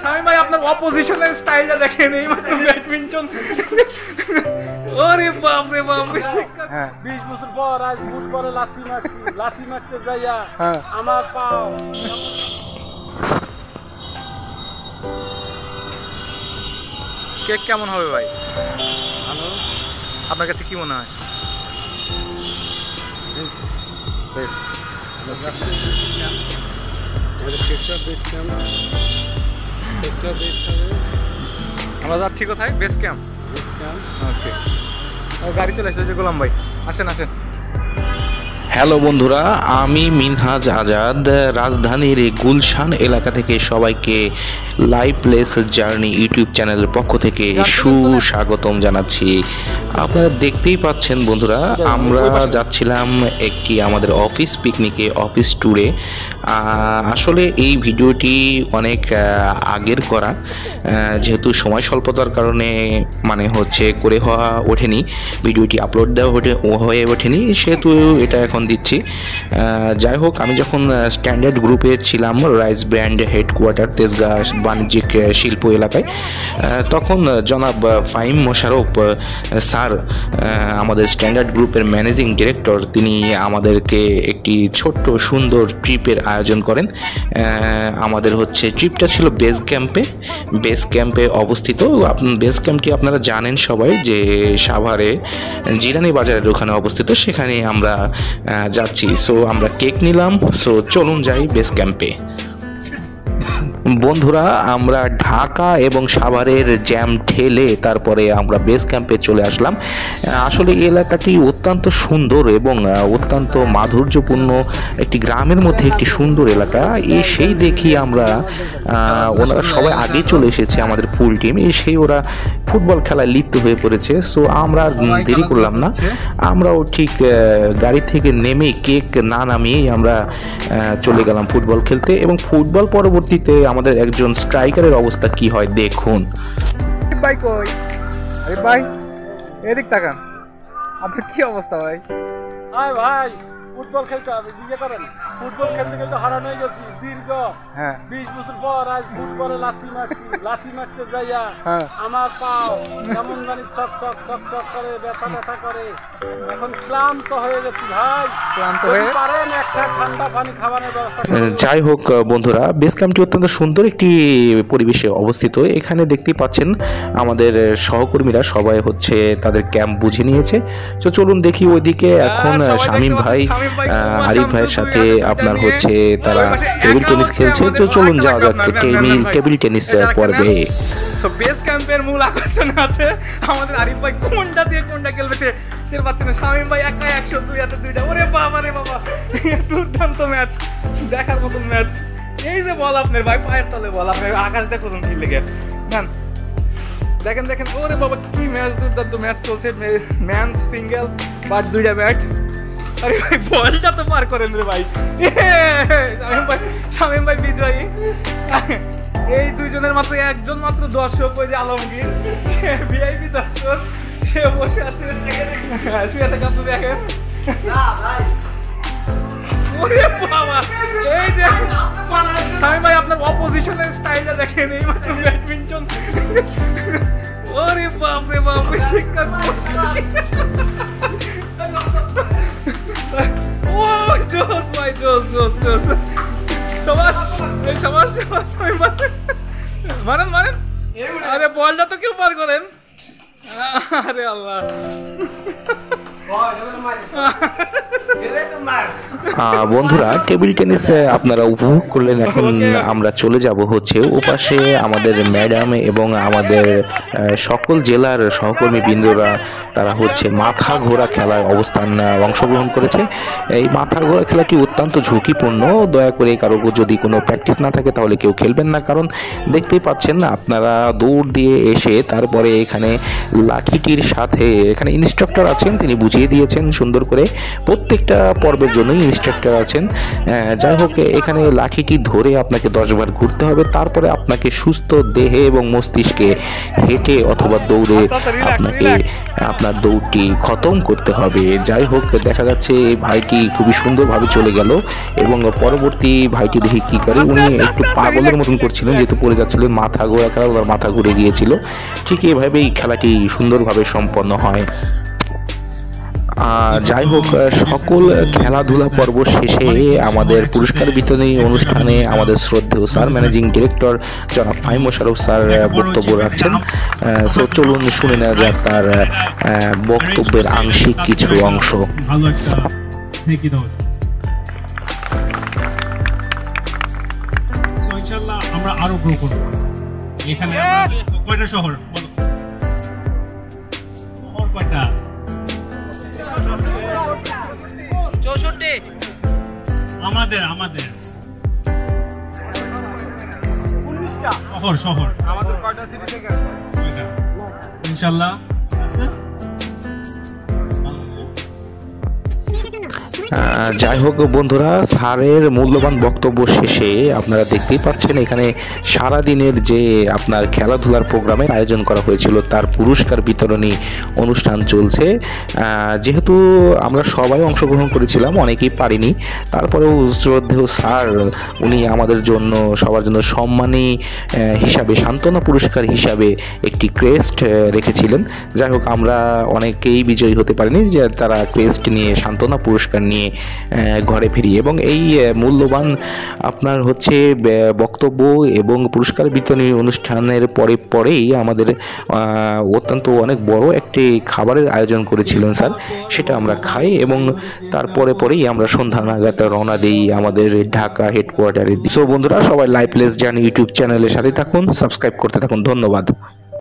শামীম ভাই আপনার অপোজিশনের স্টাইলটা দেখেন, এই মাত্র ব্যাডমিন্টন। ওরে বাপ রে বাপ, 20 বছর পর আজ ফুটবলে লাথি মারছি, লাথি মারতে যাইয়া আমার পাও। কেক কেমন হবে ভাই? ভালো। আপনার কাছে কি মনে হয়? বেস্ট। কেকটা বেস্ট কেমন? কেকটা বেস্ট হবে। আমরা যাচ্ছি কোথায়? Base camp. বেস্ট কেমন? ওকে, গাড়ি চলে এসেছে গোলাম ভাই, আসেন আসেন। হ্যালো বন্ধুরা, আমি মিনহাজ আজাদ রাজধানীর গুলশান এলাকা থেকে সবাইকে লাইভ প্লেস জার্নি ইউটিউব চ্যানেলের পক্ষ থেকে সুস্বাগতম জানাচ্ছি। আপনারা দেখতেই পাচ্ছেন বন্ধুরা, আমরা যাচ্ছিলাম একটি আমাদের অফিস পিকনিকে, অফিস ট্যুরে। আসলে এই ভিডিওটি অনেক আগের করা, যেহেতু সময় স্বল্পতার কারণে করে হওয়া ওঠেনি, ভিডিওটি আপলোড দেওয়া হয়ে ওঠেনি, সেহেতু এটা এখন দিচ্ছি। যাই হোক, আমি যখন স্ট্যান্ডার্ড গ্রুপে ছিলাম রাইস ব্র্যান্ড হেডকোয়ার্টার তেজগাঁ বাণিজ্যিক শিল্প এলাকায়, তখন জনাব ফাহিম মোশাররফ স্যার, আমাদের স্ট্যান্ডার্ড গ্রুপের ম্যানেজিং ডিরেক্টর, তিনি আমাদেরকে একটি ছোট্ট সুন্দর ট্রিপের আয়োজন করেন। আমাদের ট্রিপটা ছিল বেস ক্যাম্পে অবস্থিত। বেস ক্যাম্পটি আপনারা জানেন সবাই যে সাভারে জিরানি বাজারের ওখানে অবস্থিত, সেখানে আমরা যাচ্ছি। সো আমরা কেক নিলাম। সো চলুন যাই বেস ক্যাম্পে। বন্ধুরা, আমরা ঢাকা এবং সাভারের জ্যাম ঠেলে তারপরে আমরা বেস ক্যাম্পে চলে আসলাম। আসলে এই এলাকাটি অত্যন্ত সুন্দর এবং অত্যন্ত মাধুর্যপূর্ণ একটি গ্রামের মধ্যে একটি সুন্দর এলাকা। সেই দেখি আমরা, ওনারা সবাই আগে চলে এসেছে, আমাদের ফুল টিম এসেই ওরা ফুটবল খেলায় লিপ্ত হয়ে পড়েছে। সো আমরা দেরি করলাম না, আমরাও ঠিক গাড়ি থেকে নেমে কেক না নামিয়েই আমরা চলে গেলাম ফুটবল খেলতে। এবং ফুটবল পরবর্তীতে আমাদের একজন স্ট্রাইকারের অবস্থা কি হয় দেখুন। ভাই কই? আরে ভাই এদিক তাকান, আপনার কি অবস্থা ভাই? আয় ভাই, ফুটবল খেলতে হবে, বিয়ে করেন। ফুটবল খেলতে খেলতে হারানো হয়ে গেছি দীর্ঘ 20 বছর পর আজ ফুটবলে লাথি মারছি, লাথি মারতে যাইয়া আমার পাও কেমন জানি চক চক চক চক করে, ব্যথা ব্যথা করে। এখন ক্লান্ত হয়ে গেছি ভাই, ক্লান্ত হয়ে পারেন একটা ঠান্ডা পানি খাওয়ানোর ব্যবস্থা। যাই হোক বন্ধুরা, বেস ক্যাম্পটি অত্যন্ত সুন্দর একটি পরিবেশে অবস্থিত। এখানে দেখতেই পাচ্ছেন আমাদের সহকর্মীরা সবাই তাদের ক্যাম্প বুঝে নিয়েছে। তো চলুন দেখি ওইদিকে। এখন শামীম ভাই আরিফ ভাইয়ের সাথে আপনার তারা টেবিল টেনিস খেলছে। তো চলুন যাওয়া যাক টেবিল টেনিস পর্বে। সো বেস ক্যাম্পের মূল আকর্ষণ আছে আমাদের আরিফ ভাই, কোনটা দিয়ে কোনটা খেলবে সে টের পাচ্ছে না। শামীম ভাই একা 102 হাতে 2টা। ওরে বাবা রে বাবা, দুর্দান্ত ম্যাচ, দেখার মতন ম্যাচ। এই যে বল আপনার ভাই, পায়ের তলে বল, আপনার আকাশ দেখুন কি লেগে দেখেন দেখেন। ওরে বাবা কি ম্যাচ, দুর্দান্ত ম্যাচ চলছে। ম্যান সিঙ্গেল বাট 2টা ব্যাট। আরে ভাই বলটা তো পার করেন রে ভাই। শামীম ভাই বিজয়ী। এই দুইজনের মাত্র একজন মাত্র দর্শক, ওই যে আলমগীর, সে ভিআইপি দর্শক, সে বসে আছে শুয়ে থেকে। আপনি দেখেন এই যে শামীম ভাই আপনার অপোজিশনের স্টাইলটা দেখেন, এই মাত্র ব্যাডমিন্টন। ওরে বাপ রে বাপ, শিক্ষা জোস ভাই, জোস জোস জোস। মারেন। আরে বলটা তো কেউ পার করেন। আরে আল্লাহ, বন্ধুরা টেবিল টেনিস আপনারা উপভোগ করলেন। এখন আমরা চলে যাব ওপাশে আমাদের ম্যাডাম এবং আমাদের সকল জেলার সহকর্মী বৃন্দরা, তারা মাথা ঘোরা খেলায় অংশগ্রহণ করেছে। এই মাথা ঘোরা খেলাটি অত্যন্ত ঝুঁকিপূর্ণ। দয়া করে কারো যদি কোনো প্র্যাকটিস না থাকে তাহলে কেউ খেলবেন না, কারণ দেখতেই পাচ্ছেন না আপনারা, দৌড় দিয়ে এসে তারপরে এখানে লাঠিটির সাথে এখানে ইনস্ট্রাক্টর আছেন, তিনি বুঝিয়ে বুঝিয়ে দিয়েছেন সুন্দর করে। প্রত্যেকটা পর্বের জন্যই ইনস্ট্রাক্টর আছেন। যাই হোক, এখানে লাঠিটি ধরে আপনাকে 10 বার ঘুরতে হবে, তারপরে আপনাকে সুস্থ দেহে এবং মস্তিষ্কে হেঁটে অথবা দৌড়ে আপনাকে আপনার দৌড়টি খতম করতে হবে। যাই হোক, দেখা যাচ্ছে এই ভাইটি খুবই সুন্দরভাবে চলে গেল এবং পরবর্তী ভাইটি দেখি কি করে, উনি একটু পাগলের মতন করছিলেন, যেহেতু পড়ে যাচ্ছিলেন, মাথা ঘোরা খেলা, ওনার মাথা ঘুরে গিয়েছিল। ঠিক এভাবেই খেলাটি সুন্দরভাবে সম্পন্ন হয়। যাই হোক, সকল খেলাধুলা পর্ব শেষে আমাদের পুরস্কার বিতরণী অনুষ্ঠানে আমাদের শ্রদ্ধেয় স্যার ম্যানেজিং ডিরেক্টর জনাব ফাহিম মোশাররফ স্যার বক্তব্য রাখছেন। সো চলুন শুনে নেওয়া যাক তার বক্তব্যের আংশিক কিছু অংশ। ভালো একটা থ্যাংক ইউ। সো ইনশাআল্লাহ আমরা আরো গ্রো করব। এখানে কয়টা শহর বলো? শহর কয়টা? 64 আমাদের 19টা শহর আমাদের কয়টা সিটি থেকে ইনশাআল্লাহ আছে। যাই হোক বন্ধুরা, স্যারের মূল্যবান বক্তব্য শেষে আপনারা দেখতেই পাচ্ছেন এখানে সারাদিনের যে আপনার খেলাধুলার প্রোগ্রামের আয়োজন করা হয়েছিল তার পুরস্কার বিতরণী অনুষ্ঠান চলছে। যেহেতু আমরা সবাই অংশগ্রহণ করেছিলাম, অনেকেই পারিনি, তারপরেও শ্রদ্ধেয় স্যার উনি আমাদের জন্য সবার জন্য সম্মানী হিসাবে, সান্ত্বনা পুরস্কার হিসাবে একটি ক্রেস্ট রেখেছিলেন। যাই হোক, আমরা অনেকেই বিজয়ী হতে পারিনি, যে তারা ক্রেস্ট নিয়ে, সান্ত্বনা পুরস্কার নিয়ে ঘরে ফিরি। এবং এই মূল্যবান আপনার হচ্ছে বক্তব্য এবং পুরস্কার বিতরণী অনুষ্ঠানের পরেই আমাদের অত্যন্ত অনেক বড় একটি খাবারের আয়োজন করেছিলেন স্যার, সেটা আমরা খাই এবং পরেই আমরা সন্ধ্যা নাগাদ রওনা দিই আমাদের ঢাকা হেডকোয়ার্টারে। সো বন্ধুরা, সবাই লাইভ প্লেস জার্নি ইউটিউব চ্যানেলের সাথে থাকুন, সাবস্ক্রাইব করতে থাকুন। ধন্যবাদ।